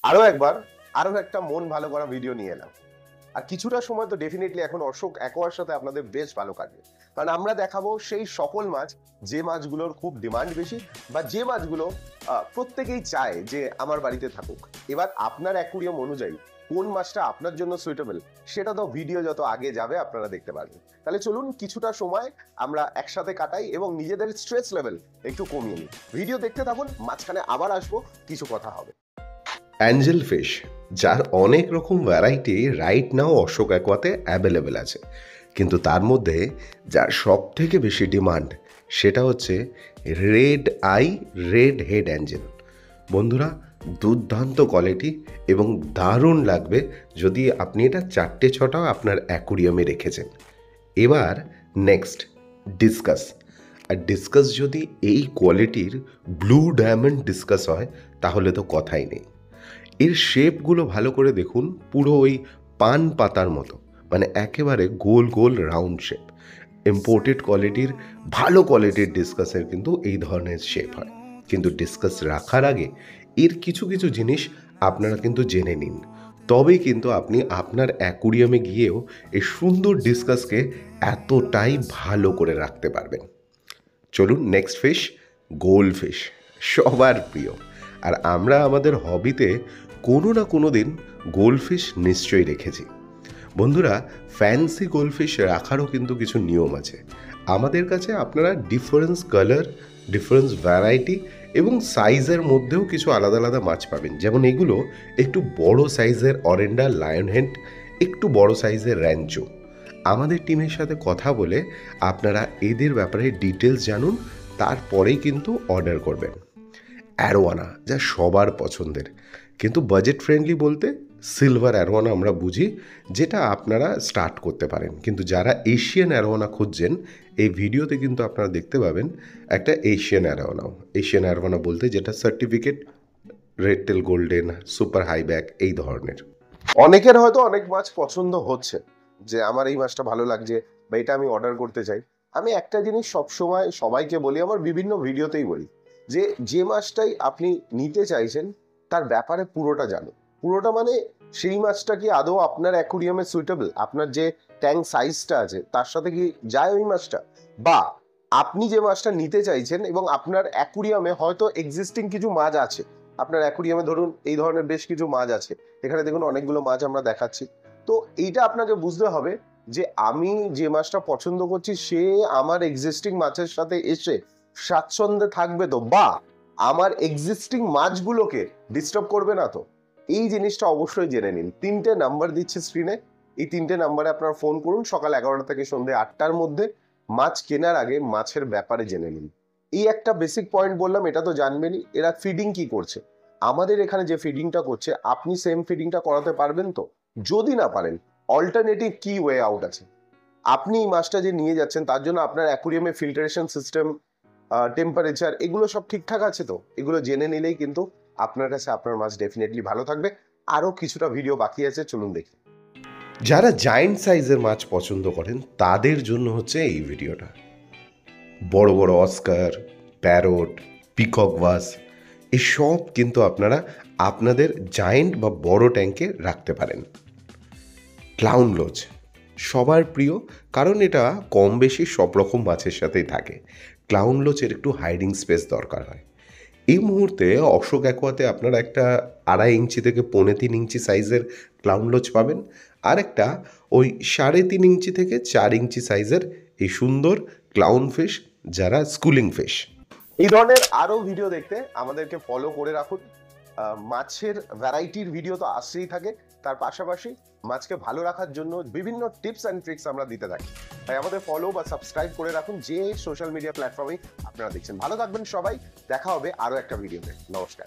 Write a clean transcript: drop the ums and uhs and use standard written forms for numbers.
আরো একবার আরো একটা মন ভালো করা ভিডিও নিয়ে এলাম। আর কিছুটা সময় তো ডেফিনেটলি এখন অশোক অ্যাকোয়ার সাথে আপনাদের বেশ ভালো কাটবে, কারণ আমরা দেখাবো সেই সকল মাছ যে মাছগুলোর খুব ডিমান্ড বেশি, বা যে মাছগুলো প্রত্যেকেই চায় যে আমার বাড়িতে থাকুক। এবার আপনার অ্যাকুরিয়াম অনুযায়ী কোন মাছটা আপনার জন্য সুইটেবল, সেটা তো ভিডিও যত আগে যাবে আপনারা দেখতে পারবেন। তাহলে চলুন কিছুটা সময় আমরা একসাথে কাটাই এবং নিজেদের স্ট্রেস লেভেল একটু কমিয়ে নিই। ভিডিও দেখতে থাকুন, মাঝখানে আবার আসবো, কিছু কথা হবে। অ্যাঞ্জেল ফিশ, যার অনেক রকম ভ্যারাইটি রাইট নাও অশোক অ্যাকোয়াতে অ্যাভেলেবেল আছে, কিন্তু তার মধ্যে যার সব থেকে বেশি ডিমান্ড সেটা হচ্ছে red eye red head Angel. বন্ধুরা, দুর্দান্ত কোয়ালিটি এবং দারুণ লাগবে যদি আপনি এটা 4-6টাও আপনার অ্যাকুরিয়ামে রেখেছেন। এবার নেক্সট ডিসকাস। আর ডিসকাস যদি এই কোয়ালিটির ব্লু ডায়মন্ড ডিসকাস হয় তাহলে তো কথাই নেই। এর শেপগুলো ভালো করে দেখুন, পুরো ওই পান পাতার মতো, মানে একেবারে গোল গোল রাউন্ড শেপ। ইম্পোর্টেড কোয়ালিটির ভালো কোয়ালিটির ডিসকাসের কিন্তু এই ধরনের শেপ হয়। কিন্তু ডিসকাস রাখার আগে এর কিছু কিছু জিনিস আপনারা কিন্তু জেনে নিন, তবেই কিন্তু আপনি আপনার অ্যাকুরিয়ামে গিয়েও এই সুন্দর ডিসকাসকে এতটাই ভালো করে রাখতে পারবেন। চলুন নেক্সট ফিশ, গোল্ড ফিশ, সবার প্রিয়। আর আমরা আমাদের হবিতে কোনো না কোনো দিন গোল্ডফিশ নিশ্চয়ই রেখেছি। বন্ধুরা, ফ্যান্সি গোল্ডফিশ রাখারও কিন্তু কিছু নিয়ম আছে। আমাদের কাছে আপনারা ডিফারেন্স কালার, ডিফারেন্স ভ্যারাইটি এবং সাইজের মধ্যেও কিছু আলাদা আলাদা মাছ পাবেন। যেমন এগুলো একটু বড় সাইজের অরেন্ডা লায়ন হেড, একটু বড় সাইজের র্যাঞ্চো। আমাদের টিমের সাথে কথা বলে আপনারা এদের ব্যাপারে ডিটেলস জানুন, তারপরেই কিন্তু অর্ডার করবেন। অ্যারোয়ানা, যা সবার পছন্দের, কিন্তু বাজেট ফ্রেন্ডলি বলতে সিলভার অ্যারোয়ানা আমরা বুঝি, যেটা আপনারা স্টার্ট করতে পারেন। কিন্তু যারা এশিয়ান অ্যারোয়ানা খুঁজছেন, এই ভিডিওতে কিন্তু আপনারা দেখতে পাবেন একটা এশিয়ান অ্যারোয়ানাও। এশিয়ান অ্যারোয়ানা বলতে যেটা certificate red tail golden, super হাইব্যাক, এই ধরনের। অনেকের হয়তো অনেক মাছ পছন্দ হচ্ছে, যে আমার এই মাছটা ভালো লাগছে বা এটা আমি অর্ডার করতে চাই। আমি একটা জিনিস সবসময় সবাইকে বলি, আমার বিভিন্ন ভিডিওতেই বলি, যে যে মাছটাই আপনি নিতে চাইছেন তার ব্যাপারে পুরোটা জানুন। পুরোটা মানে সেই মাছটা কি আদৌ আপনার অ্যাকুরিয়ামে সুইটেবল, আপনার যে ট্যাঙ্ক সাইজটা আছে তার সাথে কি যায় ওই মাছটা, বা আপনি যে মাছটা নিতে চাইছেন এবং আপনার অ্যাকুরিয়ামে হয়তো এক্সিস্টিং কিছু মাছ আছে। আপনার অ্যাকুরিয়ামে ধরুন এই ধরনের বেশ কিছু মাছ আছে, এখানে দেখুন অনেকগুলো মাছ আমরা দেখাচ্ছি। তো এইটা আপনাকে বুঝতে হবে যে আমি যে মাছটা পছন্দ করছি সে আমার এক্সিস্টিং মাছের সাথে এসে স্বাচ্ছন্দ্যে থাকবে তো, বা আমার এক্সিস্টিং মাছগুলোকে ডিস্টার্ব করবে না তো। এই জিনিসটা অবশ্যই জেনে নিন। 3টে নাম্বার দিচ্ছে স্ক্রিনে, এই 3টে নাম্বারে আপনারা ফোন করুন সকাল 11টা থেকে সন্ধ্যে 8টার মধ্যে। মাছ কেনার আগে মাছের ব্যাপারে জেনে নিন। এই একটা বেসিক পয়েন্ট বললাম, এটা তো জানবেনই। এরা ফিডিং কি করছে, আমাদের এখানে যে ফিডিংটা করছে আপনি সেম ফিডিংটা করাতে পারবেন তো? যদি না পারেন, অল্টারনেটিভ কি ওয়ে আউট আছে? আপনি এই মাছটা যে নিয়ে যাচ্ছেন তার জন্য আপনার অ্যাকুরিয়ামে ফিল্টারেশন সিস্টেম, টেম্পারেচার, এগুলো সব ঠিকঠাক আছে তো? এগুলো জেনে নিলেই কিন্তু আপনার কাছে আপনার মাছ ডেফিনেটলি ভালো থাকবে। আরো কিছুটা ভিডিও বাকি আছে, চলুন দেখি। যারা জায়েন্ট সাইজের মাছ পছন্দ করেন তাদের জন্য হচ্ছে এই ভিডিওটা। বড় বড় অস্কার, প্যারট, পিকক ভাস, এসব কিন্তু আপনারা আপনাদের জায়েন্ট বা বড় ট্যাঙ্কে রাখতে পারেন। ক্লাউন লোচ সবার প্রিয়, কারণ এটা কম বেশি সব রকম মাছের সাথেই থাকে। ক্লাউন লোচের একটু হাইডিং স্পেস দরকার হয়। এই মুহূর্তে অশোক অ্যাকোয়াতে আপনারা একটা 2.5 ইঞ্চি থেকে 3.25 ইঞ্চি সাইজের ক্লাউন লোচ পাবেন, আর একটা ওই 3.5 ইঞ্চি থেকে 4 ইঞ্চি সাইজের এই সুন্দর ক্লাউন ফিশ, যারা স্কুলিং ফিশ। এই ধরনের আরো ভিডিও দেখতে আমাদেরকে ফলো করে রাখুন। মাছের ভ্যারাইটির ভিডিও তো আসতেই থাকে, তার পাশাপাশি মাছকে ভালো রাখার জন্য বিভিন্ন টিপস অ্যান্ড ট্রিক্স আমরা দিতে থাকি। তাই আমাদের ফলো বা সাবস্ক্রাইব করে রাখুন যে সোশ্যাল মিডিয়া প্ল্যাটফর্মে আপনারা দেখছেন। ভালো থাকবেন সবাই, দেখা হবে আরো একটা ভিডিওতে। নমস্কার।